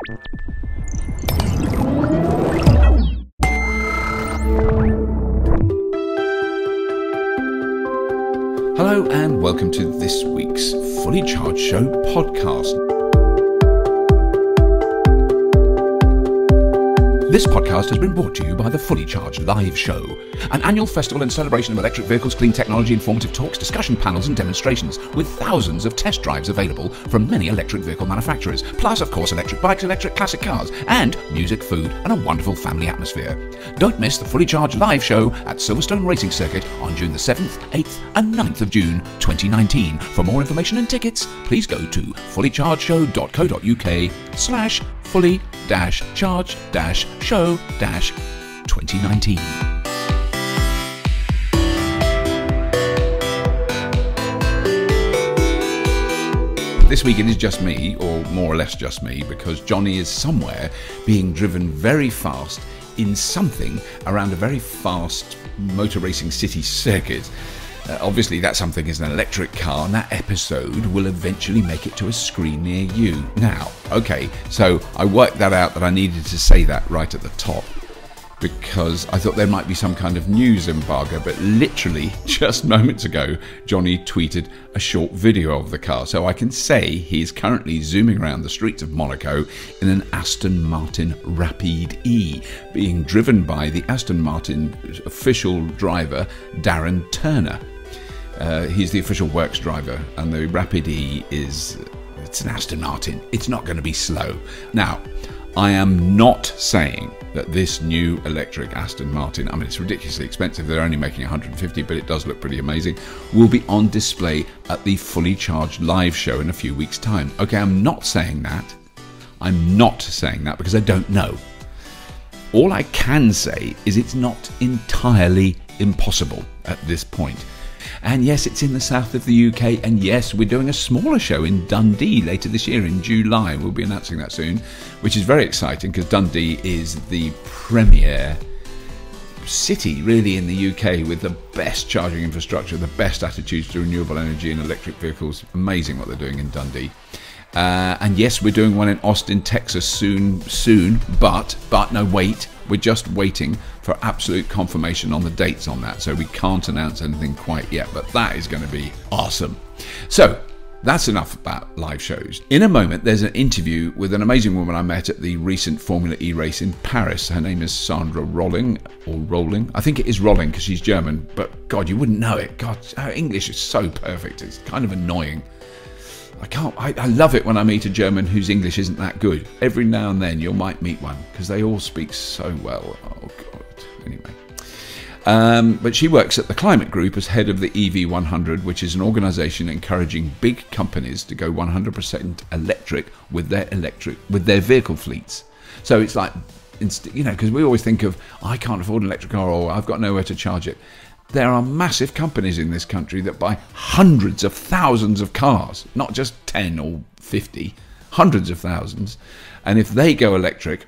Hello and welcome to this week's Fully Charged Show podcast. This podcast has been brought to you by the Fully Charged Live Show, an annual festival and celebration of electric vehicles, clean technology, informative talks, discussion panels and demonstrations, with thousands of test drives available from many electric vehicle manufacturers, plus of course electric bikes, electric classic cars, and music, food and a wonderful family atmosphere. Don't miss the Fully Charged Live Show at Silverstone Racing Circuit on June the 7th, 8th and 9th of June 2019. For more information and tickets, please go to fullychargedshow.co.uk/fully-charged-show-2019. This week it is just me, or more or less just me, because Johnny is somewhere being driven very fast in something around a very fast motor racing city circuit. Obviously that something is an electric car, and that episode will eventually make it to a screen near you. Now, okay, so I worked that out that I needed to say that right at the top, because I thought there might be some kind of news embargo, but literally just moments ago Johnny tweeted a short video of the car, so I can say he's currently zooming around the streets of Monaco in an Aston Martin Rapide E, being driven by the Aston Martin official driver Darren Turner. He's the official works driver, and the Rapide E it's an Aston Martin. It's not going to be slow. Now, I am not saying that this new electric Aston Martin, I mean it's ridiculously expensive, they're only making 150, but it does look pretty amazing, will be on display at the Fully Charged Live Show in a few weeks' time. Okay, I'm not saying that. I'm not saying that because I don't know. All I can say is it's not entirely impossible at this point. And yes, it's in the south of the UK, and yes, we're doing a smaller show in Dundee later this year in July. We'll be announcing that soon, which is very exciting because Dundee is the premier city really in the UK with the best charging infrastructure, the best attitudes to renewable energy and electric vehicles. Amazing what they're doing in Dundee. And yes, we're doing one in Austin, Texas soon, but no, wait, we're just waiting for absolute confirmation on the dates on that, so we can't announce anything quite yet, but that is going to be awesome. So that's enough about live shows. In a moment, there's an interview with an amazing woman I met at the recent Formula E race in Paris. Her name is Sandra Roling, or Roling. I think it is Roling because she's German, but God, you wouldn't know it. God, her English is so perfect. It's kind of annoying. I love it when I meet a German whose English isn't that good. Every now and then you might meet one because they all speak so well. Oh God. Anyway. But she works at the Climate Group as head of the EV100, which is an organisation encouraging big companies to go 100% electric with their vehicle fleets. So it's like, you know, because we always think of, I can't afford an electric car, or I've got nowhere to charge it. There are massive companies in this country that buy hundreds of thousands of cars, not just 10 or 50, hundreds of thousands. And if they go electric,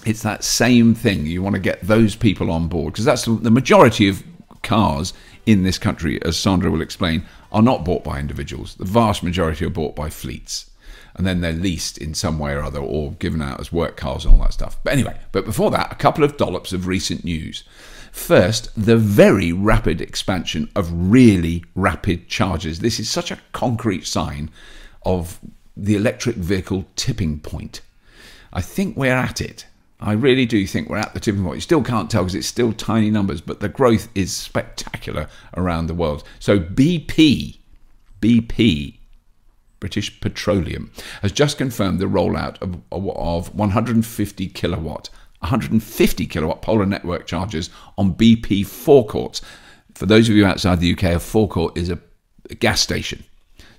it's that same thing. You want to get those people on board, because that's the majority of cars in this country, as Sandra will explain, are not bought by individuals. The vast majority are bought by fleets. And then they're leased in some way or other, or given out as work cars and all that stuff. But anyway, but before that, a couple of dollops of recent news. First, the very rapid expansion of really rapid chargers. This is such a concrete sign of the electric vehicle tipping point. I think we're at it. I really do think we're at the tipping point. You still can't tell because it's still tiny numbers, but the growth is spectacular around the world. So BP, British Petroleum, has just confirmed the rollout of 150 kilowatt polar network chargers on BP forecourts. For those of you outside the UK, a forecourt is a gas station.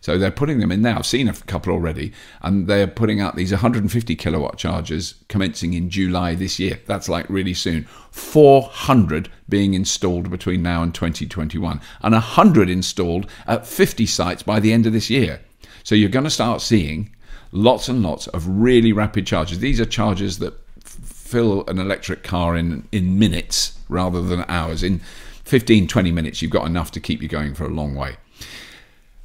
So they're putting them in now. I've seen a couple already, and they're putting out these 150 kilowatt chargers commencing in July this year. That's like really soon. 400 being installed between now and 2021, and 100 installed at 50 sites by the end of this year. So you're going to start seeing lots and lots of really rapid chargers. These are chargers that fill an electric car in minutes rather than hours. In 15-20 minutes you've got enough to keep you going for a long way.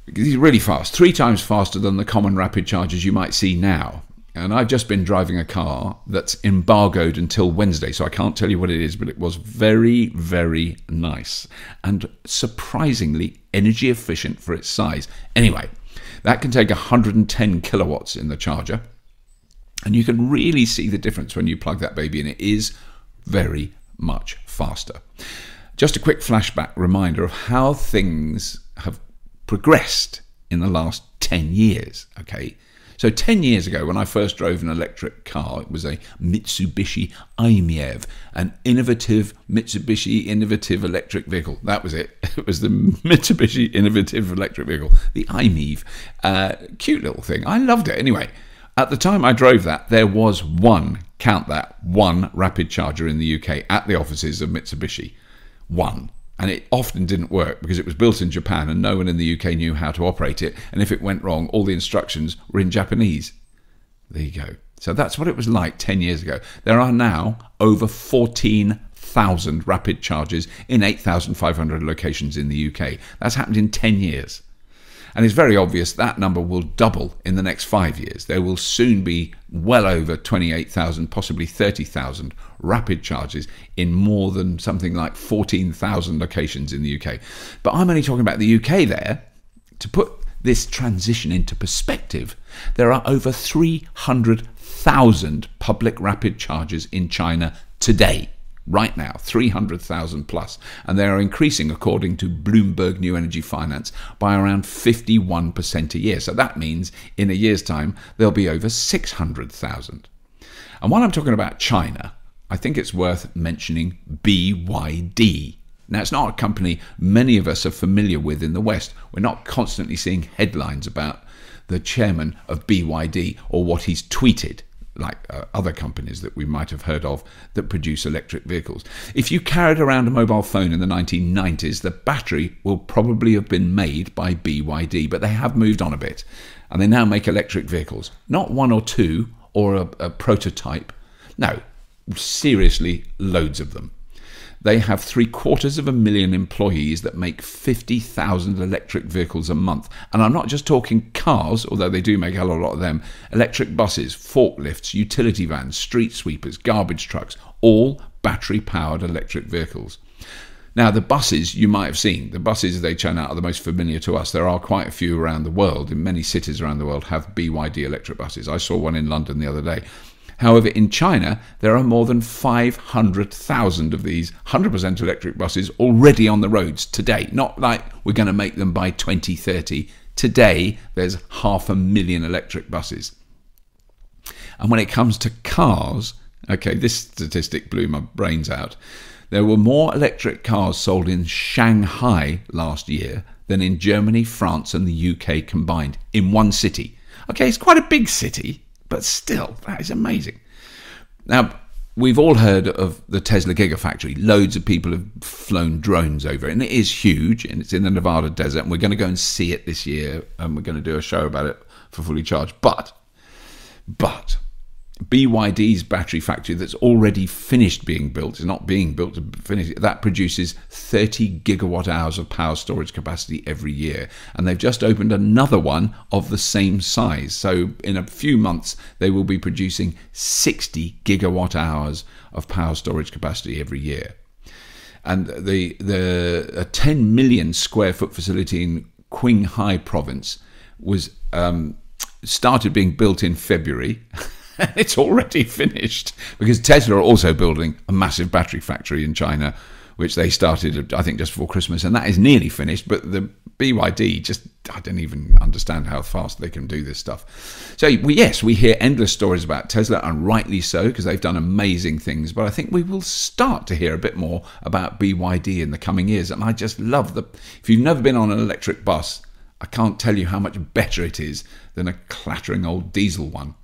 These are really fast, 3 times faster than the common rapid chargers you might see now. And I've just been driving a car that's embargoed until Wednesday, so I can't tell you what it is, but it was very, very nice and surprisingly energy efficient for its size. Anyway, that can take 110 kilowatts in the charger, and you can really see the difference when you plug that baby in. It is very much faster. Just a quick flashback reminder of how things have progressed in the last 10 years, okay? So 10 years ago, when I first drove an electric car, it was a Mitsubishi i-MiEV, an innovative electric vehicle. That was it. It was the Mitsubishi innovative electric vehicle, the i-MiEV. Cute little thing. I loved it. Anyway, at the time I drove that, there was one rapid charger in the UK at the offices of Mitsubishi. One. And it often didn't work because it was built in Japan and no one in the UK knew how to operate it. And if it went wrong, all the instructions were in Japanese. There you go. So that's what it was like 10 years ago. There are now over 14,000 rapid chargers in 8,500 locations in the UK. That's happened in 10 years. And it's very obvious that number will double in the next 5 years. There will soon be well over 28,000, possibly 30,000 rapid charges in more than something like 14,000 locations in the UK. But I'm only talking about the UK there. To put this transition into perspective, there are over 300,000 public rapid chargers in China today. Right now, 300,000 plus, and they are increasing, according to Bloomberg New Energy Finance, by around 51% a year. So that means in a year's time, there'll be over 600,000. And while I'm talking about China, I think it's worth mentioning BYD. Now, it's not a company many of us are familiar with in the West. We're not constantly seeing headlines about the chairman of BYD or what he's tweeted, like other companies that we might have heard of that produce electric vehicles. If you carried around a mobile phone in the 1990s, the battery will probably have been made by BYD, but they have moved on a bit, and they now make electric vehicles. Not one or two or a prototype. No, seriously, loads of them. They have 750,000 employees that make 50,000 electric vehicles a month. And I'm not just talking cars, although they do make a lot of them. Electric buses, forklifts, utility vans, street sweepers, garbage trucks, all battery-powered electric vehicles. Now, the buses you might have seen, the buses they churn out are the most familiar to us. There are quite a few around the world. In many cities around the world have BYD electric buses. I saw one in London the other day. However, in China, there are more than 500,000 of these 100% electric buses already on the roads today. Not like we're going to make them by 2030. Today, there's 500,000 electric buses. And when it comes to cars, okay, this statistic blew my brains out. There were more electric cars sold in Shanghai last year than in Germany, France, and the UK combined in one city. Okay, it's quite a big city, but still, that is amazing. Now, we've all heard of the Tesla Gigafactory. Loads of people have flown drones over it, and it is huge, and it's in the Nevada desert, and we're going to go and see it this year, and we're going to do a show about it for Fully Charged. But BYD's battery factory that's already finished being built, is not being built to finish, that produces 30 gigawatt hours of power storage capacity every year. And they've just opened another one of the same size. So in a few months, they will be producing 60 gigawatt hours of power storage capacity every year. And the 10 million square foot facility in Qinghai province was started being built in February. It's already finished because Tesla are also building a massive battery factory in China, which they started, I think, just before Christmas, and that is nearly finished. But the BYD, I don't even understand how fast they can do this stuff. So, we hear endless stories about Tesla, and rightly so, because they've done amazing things. But I think we will start to hear a bit more about BYD in the coming years. And I just love if you've never been on an electric bus, I can't tell you how much better it is than a clattering old diesel one.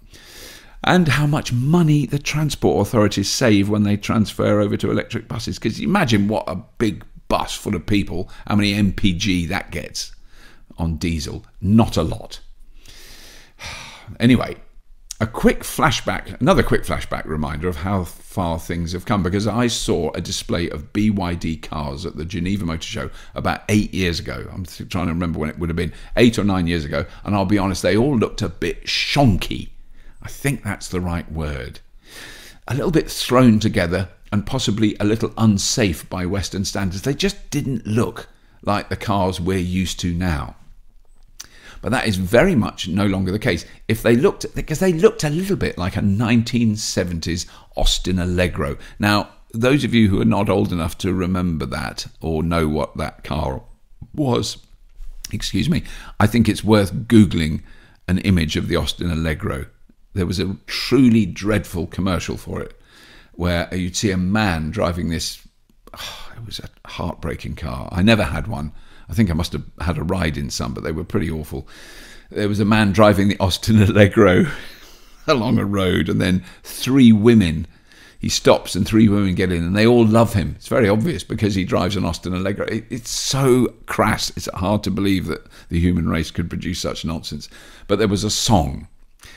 And how much money the transport authorities save when they transfer over to electric buses. Because imagine what a big bus full of people, how many MPG that gets on diesel. Not a lot. Anyway, another quick flashback reminder of how far things have come. Because I saw a display of BYD cars at the Geneva Motor Show about 8 years ago. I'm trying to remember when it would have been, 8 or 9 years ago. And I'll be honest, they all looked a bit shonky. I think that's the right word. A little bit thrown together and possibly a little unsafe by Western standards. They just didn't look like the cars we're used to now. But that is very much no longer the case. Because they looked a little bit like a 1970s Austin Allegro. Now, those of you who are not old enough to remember that or know what that car was, excuse me, I think it's worth Googling an image of the Austin Allegro. There was a truly dreadful commercial for it where you'd see a man driving this. It was a heartbreaking car. I never had one. I think I must have had a ride in some, but they were pretty awful. There was a man driving the Austin Allegro along a road, and then three women. He stops and three women get in, and they all love him. It's very obvious because he drives an Austin Allegro. It's so crass. It's hard to believe that the human race could produce such nonsense. But there was a song,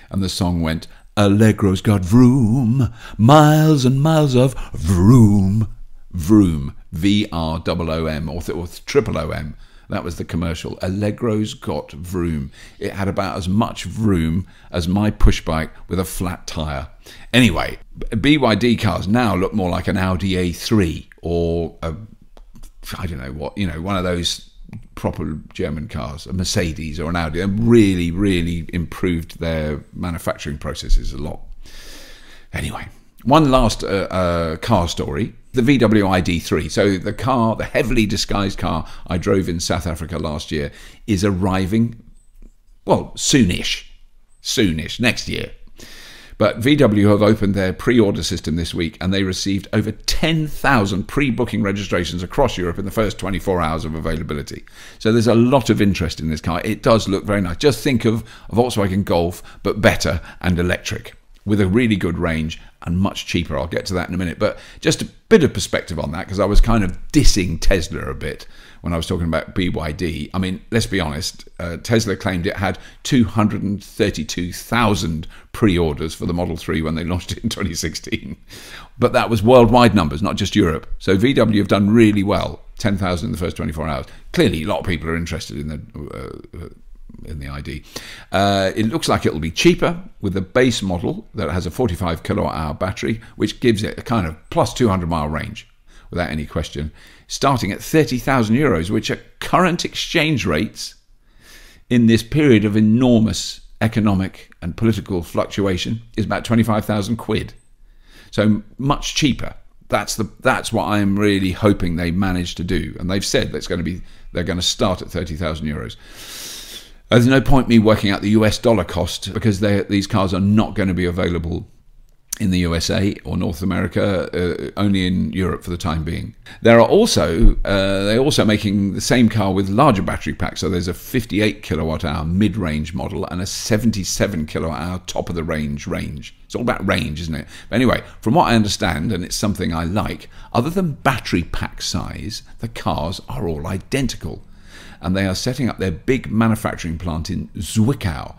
and the song went, Allegro's got vroom, miles and miles of vroom. Vroom, V-R-O-O-M, or triple O-M. That was the commercial. Allegro's got vroom. It had about as much vroom as my push bike with a flat tyre. Anyway, BYD cars now look more like an Audi A3 or I don't know what, one of those proper German cars, a Mercedes or an Audi. They've really, really improved their manufacturing processes a lot. Anyway, one last car story. The VW ID3, so the heavily disguised car I drove in South Africa last year, is arriving, well, soonish, next year. But VW have opened their pre-order system this week, and they received over 10,000 pre-booking registrations across Europe in the first 24 hours of availability. So there's a lot of interest in this car. It does look very nice. Just think of a Volkswagen Golf, but better and electric, with a really good range and much cheaper. I'll get to that in a minute. But just a bit of perspective on that, because I was kind of dissing Tesla a bit when I was talking about BYD. I mean, let's be honest, Tesla claimed it had 232,000 pre-orders for the Model 3 when they launched it in 2016. But that was worldwide numbers, not just Europe. So VW have done really well, 10,000 in the first 24 hours. Clearly, a lot of people are interested in the ID. It looks like it'll be cheaper with a base model that has a 45 kilowatt hour battery, which gives it a kind of plus 200 mile range without any question, starting at 30,000 euros, which at current exchange rates in this period of enormous economic and political fluctuation is about 25,000 quid. So much cheaper. That's what I'm really hoping they manage to do. And they've said they're going to start at 30,000 euros. There's no point me working out the US dollar cost because these cars are not going to be available in the USA or North America, only in Europe for the time being. They're also making the same car with larger battery packs. So there's a 58 kilowatt hour mid-range model and a 77 kilowatt hour top of the range. It's all about range, isn't it? But anyway, from what I understand, and it's something I like, other than battery pack size, the cars are all identical. And they are setting up their big manufacturing plant in Zwickau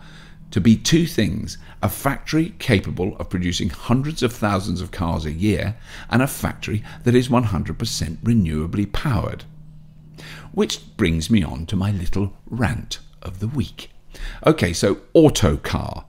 to be two things: a factory capable of producing hundreds of thousands of cars a year, and a factory that is 100% renewably powered. Which brings me on to my little rant of the week. Okay, so Autocar.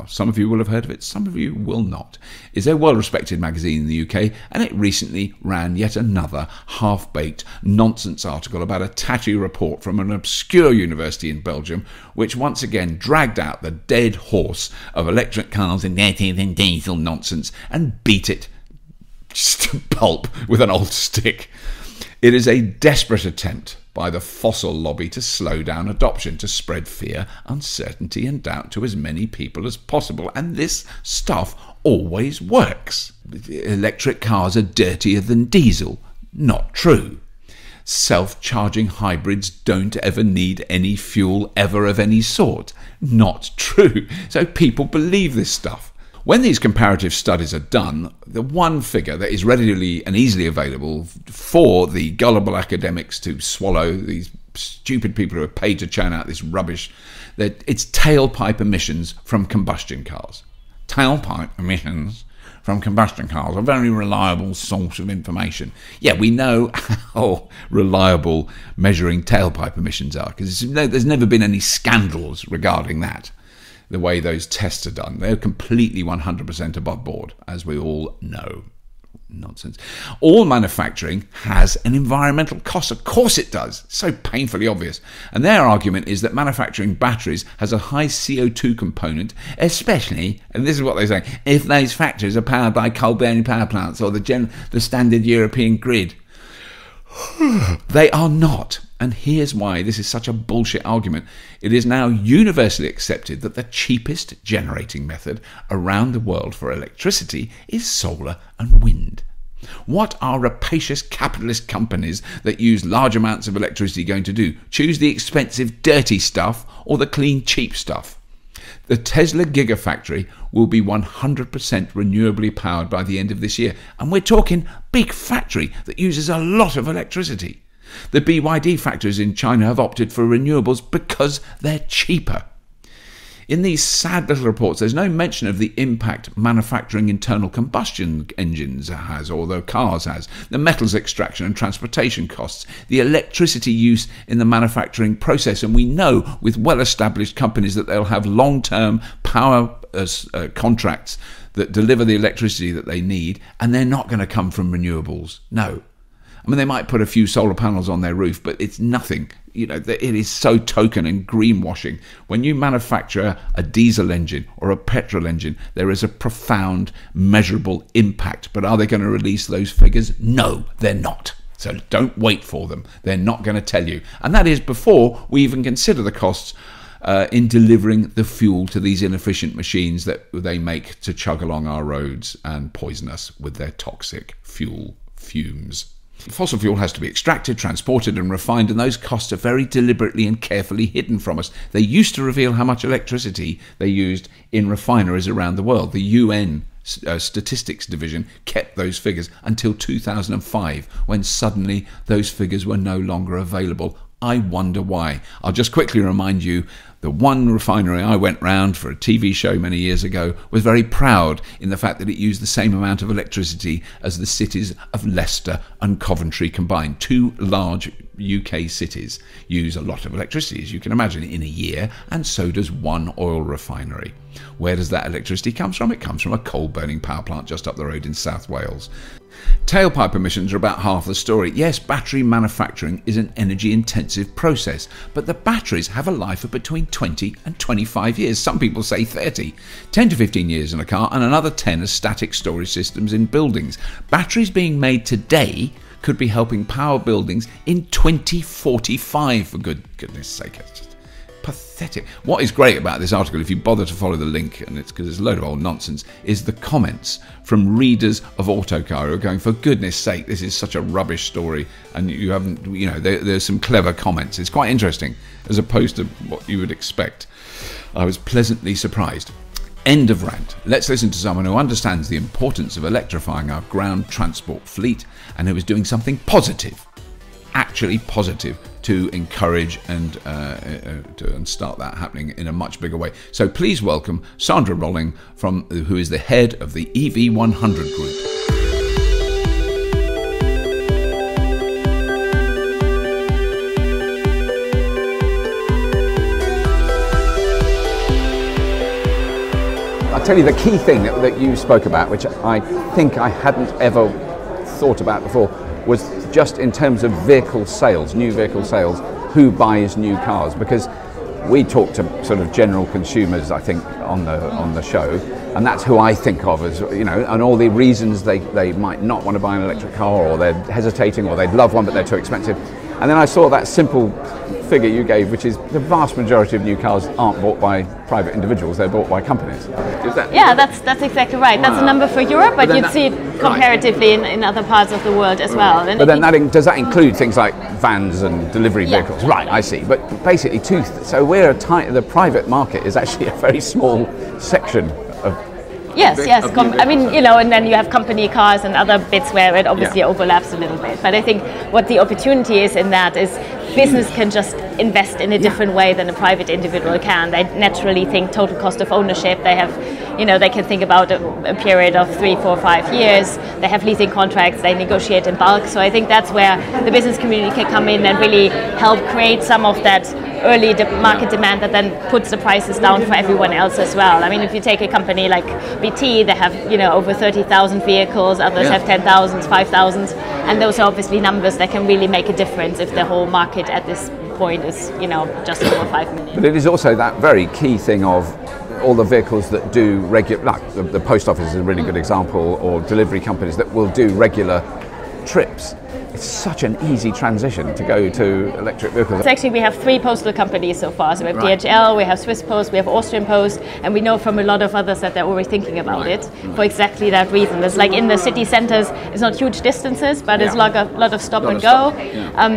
Some of you will have heard of it, some of you will not. It's a well-respected magazine in the UK, and it recently ran yet another half-baked nonsense article about a tatty report from an obscure university in Belgium, which once again dragged out the dead horse of electric cars and diesel nonsense and beat it just to pulp with an old stick. It is a desperate attempt by the fossil lobby to slow down adoption, to spread fear, uncertainty and doubt to as many people as possible. And this stuff always works. Electric cars are dirtier than diesel. Not true. Self-charging hybrids don't ever need any fuel ever of any sort. Not true. So people believe this stuff. When these comparative studies are done, the one figure that is readily and easily available for the gullible academics to swallow, these stupid people who are paid to churn out this rubbish, that it's tailpipe emissions from combustion cars. Tailpipe emissions from combustion cars are a very reliable source of information. Yeah, we know how reliable measuring tailpipe emissions are, because there's never been any scandals regarding that. the way those tests are done. They're completely 100% above board, as we all know. Nonsense. All manufacturing has an environmental cost. Of course it does. It's so painfully obvious. And their argument is that manufacturing batteries has a high CO2 component, especially, and this is what they say, if those factories are powered by coal-burning power plants or the standard European grid. They are not. And here's why this is such a bullshit argument. It is now universally accepted that the cheapest generating method around the world for electricity is solar and wind. What are rapacious capitalist companies that use large amounts of electricity going to do? Choose the expensive, dirty stuff or the clean, cheap stuff? The Tesla Gigafactory will be 100% renewably powered by the end of this year. And we're talking big factory that uses a lot of electricity. The BYD factories in China have opted for renewables because they're cheaper. In these sad little reports, there's no mention of the impact manufacturing internal combustion engines has, or the cars has, the metals extraction and transportation costs, the electricity use in the manufacturing process. And we know with well-established companies that they'll have long-term power contracts that deliver the electricity that they need, and they're not going to come from renewables. No. I mean, they might put a few solar panels on their roof, but it's nothing. You know, it is so token and greenwashing. When you manufacture a diesel engine or a petrol engine, there is a profound, measurable impact. But are they going to release those figures? No, they're not. So don't wait for them. They're not going to tell you. And that is before we even consider the costs in delivering the fuel to these inefficient machines that they make to chug along our roads and poison us with their toxic fuel fumes. Fossil fuel has to be extracted, transported and refined, and those costs are very deliberately and carefully hidden from us. They used to reveal how much electricity they used in refineries around the world. The UN Statistics Division kept those figures until 2005, when suddenly those figures were no longer available. I wonder why. I'll just quickly remind you, the one refinery I went round for a TV show many years ago was very proud in the fact that it used the same amount of electricity as the cities of Leicester and Coventry combined. Two large UK cities use a lot of electricity, as you can imagine, in a year, and so does one oil refinery. Where does that electricity come from? It comes from a coal-burning power plant just up the road in South Wales. Tailpipe emissions are about half the story. Yes, battery manufacturing is an energy-intensive process, but the batteries have a life of between 20 and 25 years. Some people say 30. 10 to 15 years in a car and another 10 as static storage systems in buildings. Batteries being made today could be helping power buildings in 2045, for goodness sake. It's just pathetic. What is great about this article, if you bother to follow the link, and it's because it's a load of old nonsense, is the comments from readers of Autocar who are going, for goodness sake, this is such a rubbish story, and you haven't, you know, there's some clever comments. It's quite interesting, as opposed to what you would expect. I was pleasantly surprised. End of rant. Let's listen to someone who understands the importance of electrifying our ground transport fleet and who is doing something positive, actually positive, to encourage and start that happening in a much bigger way. So please welcome Sandra Roling, who is the head of the EV100 Group. I'll tell you the key thing that you spoke about, which I think I hadn't ever thought about before, was just in terms of vehicle sales, new vehicle sales, who buys new cars? Because we talk to sort of general consumers, I think, on the show, and that's who I think of as, you know, and all the reasons they might not want to buy an electric car, or they're hesitating, or they'd love one but they're too expensive. And then I saw that simple figure you gave, which is the vast majority of new cars aren't bought by private individuals, they're bought by companies. Yeah, that's exactly right. That's a number for Europe, but you'd see it comparatively in other parts of the world as well. And but then does that include things like vans and delivery vehicles? Right, I see. But basically, so the private market is actually a very small section of. Yes. I mean, you know, and then you have company cars and other bits where it obviously overlaps a little bit. But I think what the opportunity is in that is business can just invest in a different way than a private individual can. They naturally think total cost of ownership. They have they can think about a period of 3, 4, 5 years. They have leasing contracts, they negotiate in bulk. So I think that's where the business community can come in and really help create some of that early market demand that then puts the prices down for everyone else as well. I mean, if you take a company like BT, they have over 30,000 vehicles, others have 10,000, 5,000, and those are obviously numbers that can really make a difference if the whole market at this point is just over 5 million. But it is also that very key thing of all the vehicles that do regular, like the post office is a really good example, or delivery companies that will do regular trips. It's such an easy transition to go to electric vehicles. So actually we have 3 postal companies so far. So we have DHL, we have Swiss Post, we have Austrian Post, and we know from a lot of others that they're already thinking about it for exactly that reason. There's like in the city centers, it's not huge distances, but it's like a lot of stop and go.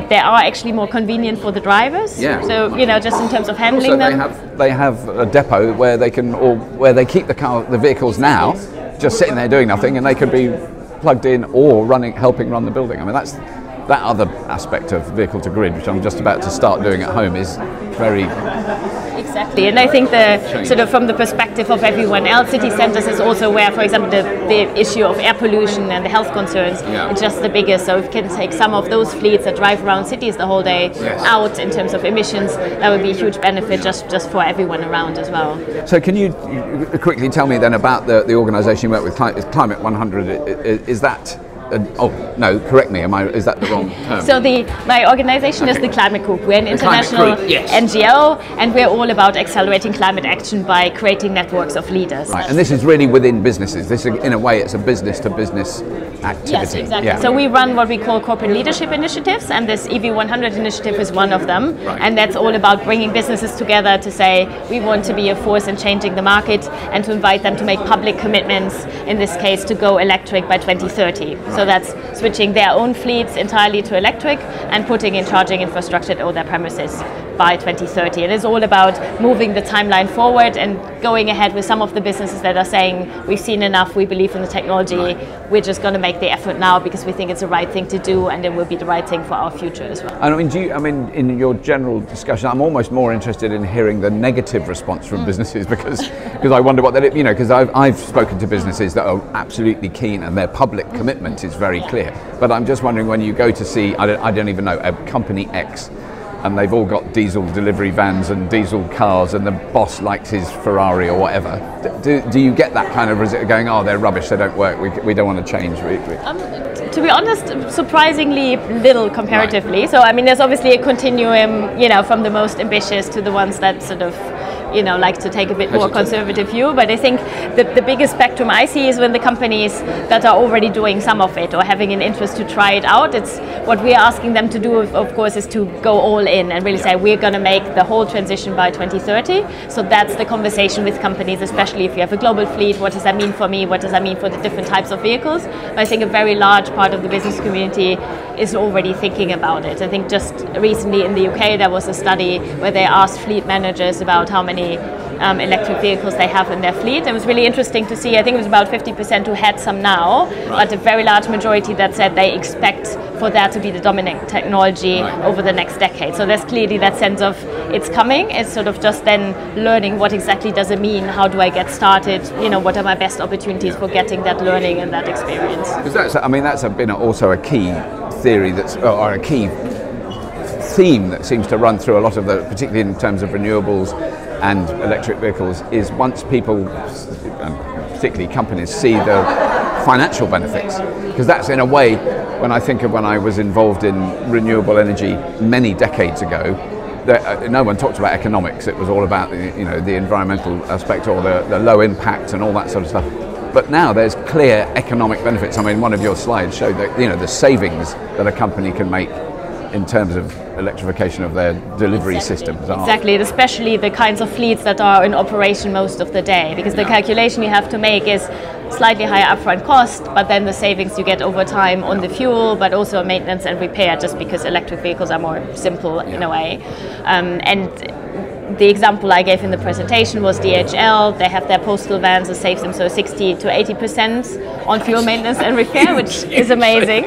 They are actually more convenient for the drivers. So just in terms of handling them. They have a depot where they can, or where they keep the vehicles now, just sitting there doing nothing, and they could be plugged in or helping run the building. I mean, that's that other aspect of vehicle to grid, which I'm just about to start doing at home, is very... Exactly, and I think the sort of from the perspective of everyone else, city centres is also where, for example, the issue of air pollution and the health concerns is just the biggest. So if we can take some of those fleets that drive around cities the whole day out in terms of emissions, that would be a huge benefit just for everyone around as well. So can you quickly tell me then about the organisation you work with, Climate 100? Is that... oh no, correct me. Is that the wrong term? So my organisation is the Climate Group. We're an international NGO, and we're all about accelerating climate action by creating networks of leaders. Right, and this is really within businesses. This, in a way, it's a business-to-business activity. Yes, exactly. So we run what we call corporate leadership initiatives, and this EV100 initiative is one of them. And that's all about bringing businesses together to say we want to be a force in changing the market, and to invite them to make public commitments. In this case, to go electric by 2030. So that's switching their own fleets entirely to electric and putting in charging infrastructure at all their premises by 2030. It is all about moving the timeline forward and going ahead with some of the businesses that are saying we've seen enough, we believe in the technology, we're just going to make the effort now because we think it's the right thing to do, and it will be the right thing for our future as well. I mean, in your general discussion, I'm almost more interested in hearing the negative response from businesses because I wonder what that, because I've spoken to businesses that are absolutely keen and their public commitment is very clear. But I'm just wondering, when you go to see, I don't even know, a company X, and they've all got diesel delivery vans and diesel cars, and the boss likes his Ferrari or whatever. Do you get that kind of going, oh, they're rubbish, they don't work, we don't want to change? To be honest, surprisingly little comparatively. So I mean, there's obviously a continuum, from the most ambitious to the ones that sort of like to take a bit more conservative view. But I think the biggest spectrum I see is when the companies that are already doing some of it or having an interest to try it out, it's what we are asking them to do, of course, is to go all in and really say we're going to make the whole transition by 2030. So that's the conversation with companies, especially if you have a global fleet. What does that mean for me? What does that mean for the different types of vehicles? But I think a very large part of the business community is already thinking about it. I think just recently in the UK there was a study where they asked fleet managers about how many electric vehicles they have in their fleet. It was really interesting to see. I think it was about 50% who had some now, but a very large majority that said they expect for that to be the dominant technology over the next decade. So there's clearly that sense of it's coming. It's sort of just then learning what exactly does it mean, how do I get started, what are my best opportunities for getting that learning and that experience. Because that's been also a key theory or a key theme that seems to run through a lot of particularly in terms of renewables and electric vehicles, is once people, and particularly companies, see the financial benefits. Because that's, in a way, when I think of when I was involved in renewable energy many decades ago, no one talked about economics. It was all about the environmental aspect or the low impact and all that sort of stuff. But now there's clear economic benefits. I mean, one of your slides showed that the savings that a company can make in terms of electrification of their delivery systems. Exactly, especially the kinds of fleets that are in operation most of the day, because the calculation you have to make is slightly higher upfront cost, but then the savings you get over time on the fuel, but also maintenance and repair, just because electric vehicles are more simple in a way. And the example I gave in the presentation was DHL. They have their postal vans that saves them 60 to 80% on fuel maintenance and repair, which is amazing.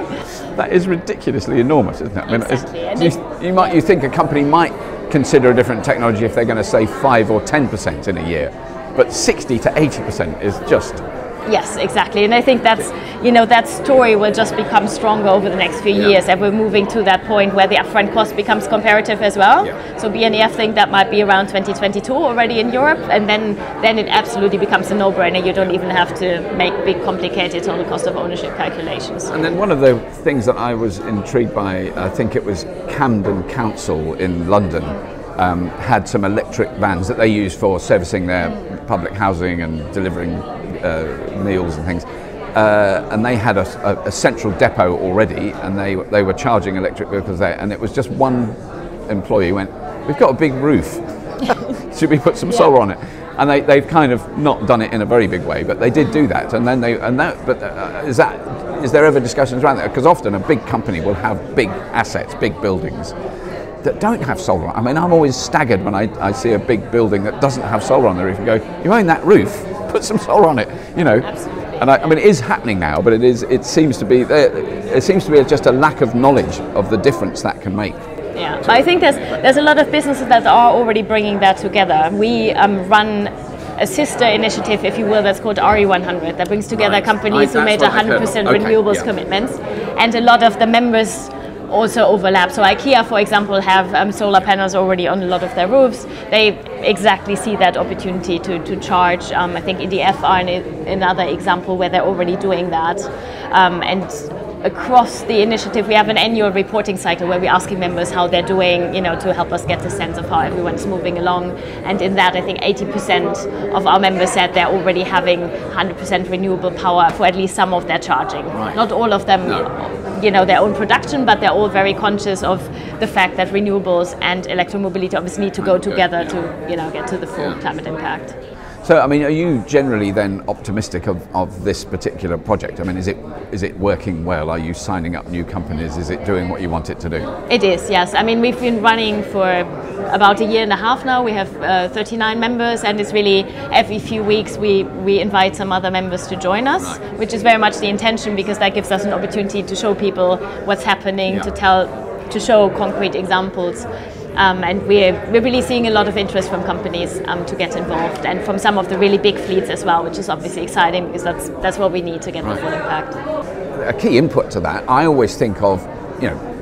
That is ridiculously enormous, isn't it? I mean, exactly. you think a company might consider a different technology if they're going to save 5 or 10% in a year. but 60 to 80% is just... Yes, exactly. And I think that's, that story will just become stronger over the next few years, and we're moving to that point where the upfront cost becomes comparative as well. So BNEF think that might be around 2022 already in Europe, and then it absolutely becomes a no-brainer. You don't even have to make big complicated total cost of ownership calculations. And then one of the things that I was intrigued by, I think it was Camden Council in London, had some electric vans that they use for servicing their public housing and delivering meals and things, and they had a central depot already, and they were charging electric vehicles there, and it was just one employee who went, "We've got a big roof, should we put some solar on it?" And they've kind of not done it in a very big way, but they did do that. And then is there ever discussions around that? Because often a big company will have big assets, big buildings that don't have solar on. I mean, I'm always staggered when I see a big building that doesn't have solar on the roof and go, "You own that roof, put some solar on it," Absolutely. And I mean, it is happening now, but it seems to be just a lack of knowledge of the difference that can make. Yeah, but I think there's a lot of businesses that are already bringing that together. We run a sister initiative, if you will, that's called RE100, that brings together companies who made 100% renewables commitments, and a lot of the members also overlap. So IKEA, for example, have solar panels already on a lot of their roofs. They exactly see that opportunity to charge. I think EDF are another example where they're already doing that. And across the initiative, we have an annual reporting cycle where we're asking members how they're doing, to help us get the sense of how everyone's moving along. And in that, I think 80% of our members said they're already having 100% renewable power for at least some of their charging. Right. Not all of them, their own production, but they're all very conscious of the fact that renewables and electromobility obviously need to go together to, get to the full climate impact. So, I mean, are you generally then optimistic of this particular project? I mean, is it working well? Are you signing up new companies? Is it doing what you want it to do? It is, yes. I mean, we've been running for about a year and a half now. We have 39 members, and it's really every few weeks we invite some other members to join us, which is very much the intention, because that gives us an opportunity to show people what's happening, to show concrete examples. And we're really seeing a lot of interest from companies to get involved, and from some of the really big fleets as well, which is obviously exciting, because that's what we need to get the full impact. A key input to that, I always think of,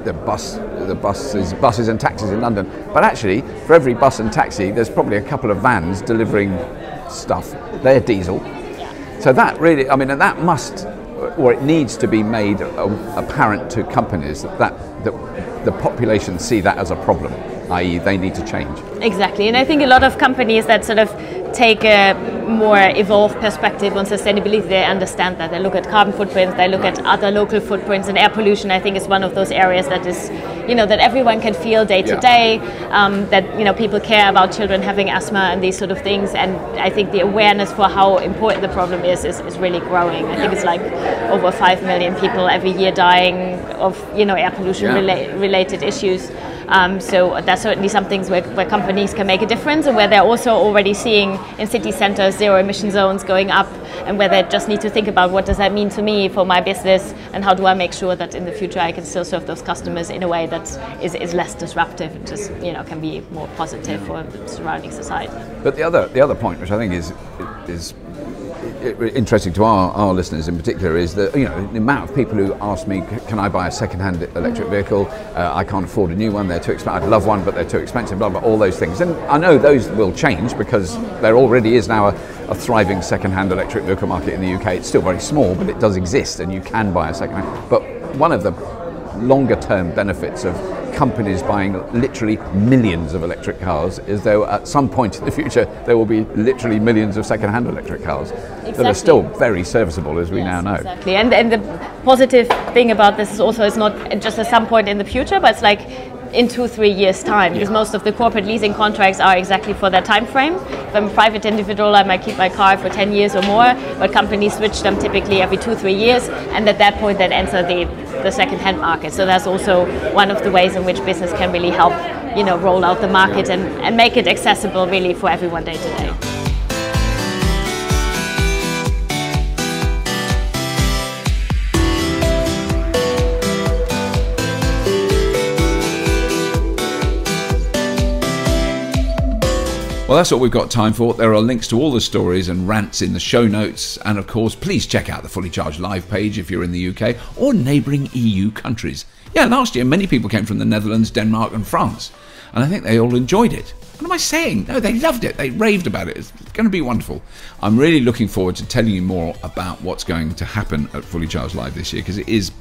the buses and taxis in London, but actually for every bus and taxi there's probably a couple of vans delivering stuff. They're diesel. So that really, I mean, and that must, or it needs to be made apparent to companies that the population see that as a problem, i.e. they need to change. Exactly, and I think a lot of companies that sort of take a more evolved perspective on sustainability, they understand that. They look at carbon footprints, they look at other local footprints, and air pollution, I think, is one of those areas that is, that everyone can feel day to day, that, people care about children having asthma and these sort of things, and I think the awareness for how important the problem is really growing. I think it's like over 5 million people every year dying of, air pollution related issues. So that's certainly some things where companies can make a difference, and where they're also already seeing in city centers zero emission zones going up, and where they just need to think about what does that mean to me for my business, and how do I make sure that in the future I can still serve those customers in a way that is less disruptive and just can be more positive for the surrounding society. But the other point, which I think is interesting to our listeners in particular, is that the amount of people who ask me, can I buy a second-hand electric vehicle? I can't afford a new one, they're too expensive. I'd love one, but they're too expensive, blah, blah, all those things. And I know those will change, because there already is now a thriving second-hand electric vehicle market in the UK. It's still very small, but it does exist, and you can buy a second-hand. But one of the longer-term benefits of companies buying literally millions of electric cars is there at some point in the future there will be literally millions of second-hand electric cars that are still very serviceable, as we now know. Exactly, and the positive thing about this is also it's not just at some point in the future, but it's like in 2-3 years time, because most of the corporate leasing contracts are exactly for that time frame. If I'm a private individual, I might keep my car for 10 years or more, but companies switch them typically every 2-3 years, and at that point then enter the second-hand market. So that's also one of the ways in which business can really help, roll out the market and make it accessible really for everyone day to day. Well, that's what we've got time for. There are links to all the stories and rants in the show notes. And of course, please check out the Fully Charged Live page if you're in the UK or neighbouring EU countries. Yeah, last year many people came from the Netherlands, Denmark and France. And I think they all enjoyed it. What am I saying? No, they loved it. They raved about it. It's going to be wonderful. I'm really looking forward to telling you more about what's going to happen at Fully Charged Live this year, because it is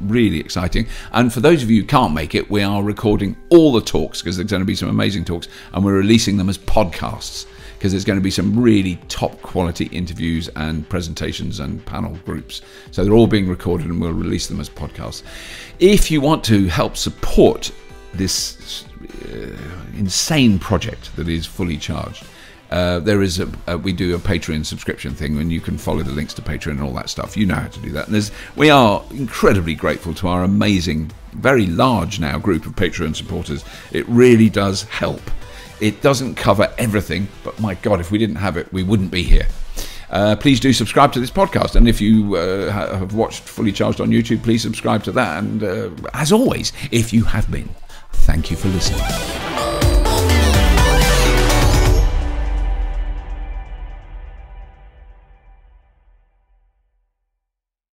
really exciting. And for those of you who can't make it, we are recording all the talks, because there's going to be some amazing talks, and we're releasing them as podcasts, because there's going to be some really top quality interviews and presentations and panel groups. So they're all being recorded and we'll release them as podcasts. If you want to help support this insane project that is Fully Charged, there is we do a Patreon subscription thing, and you can follow the links to Patreon and all that stuff. You know how to do that. And we are incredibly grateful to our amazing, very large now group of Patreon supporters. It really does help. It doesn't cover everything, but my God, if we didn't have it, we wouldn't be here. Please do subscribe to this podcast, and if you have watched Fully Charged on YouTube, please subscribe to that. And as always, if you have been, thank you for listening.